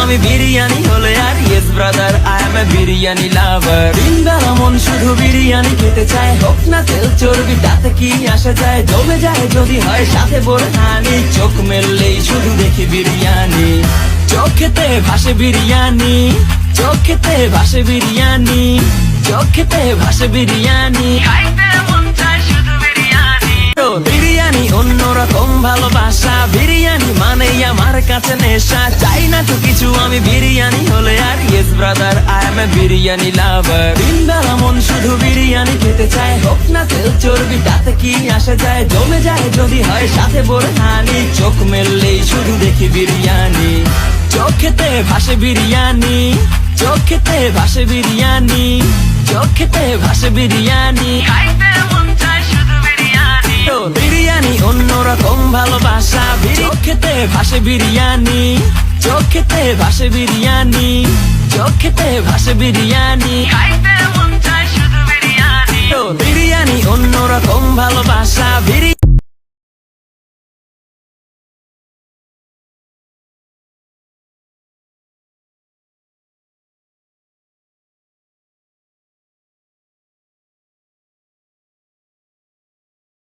আমি বিরিয়ানি হলে আর yes brother I M A biryani লাভার। দিনবেলা মন শুধু বিরিয়ানি খেতে চায়, হোক না তেল চর্বি তাতে কি আসা যায়, জমে যায় যদি হয় সাথে বোরহানি, চোখ মেললেই শুধু দেখি বিরিয়ানি। চোখেতে ভাসে বিরিয়ানি, চোখেতে ভাসে বিরিয়ানি, চোখেতে ভাসে বিরিয়ানি, খাইতে মন চায় শুধু বিরিয়ানি। বিরিয়ানি অন্যরকম ভালোবাসা, বিরিয়ানি মানেই আমার কাছে নেশা, চাই না তো কিছু আমি বিরিয়ানি হলে আর yes brother I M A biryani লাভার। দিনবেলা মন শুধু বিরিয়ানি খেতে চায়, হোক না তেল চর্বি তাতে কি আসা যায়, জমে যায় যদি হয় সাথে বোরহানি, চোখ মেললেই শুধু দেখি বিরিয়ানি। চোখেতে ভাসে বিরিয়ানি, চোখেতে ভাসে বিরিয়ানি, চোখেতে ভাসে বিরিয়ানি, খাইতে মন চায় শুধু বিরিয়ানি। বিরিয়ানি অন্যরকম ভালোবাসা, চোখেতে ভাসে বিরিয়ানি, চোখেতে ভাসে বিরিয়ানি, চোখেতে ভাসে বিরিয়ানি, খাইতে মন চায় শুধু বিরিয়ানি। বিরিয়ানি অন্যরকম ভালোবাসা।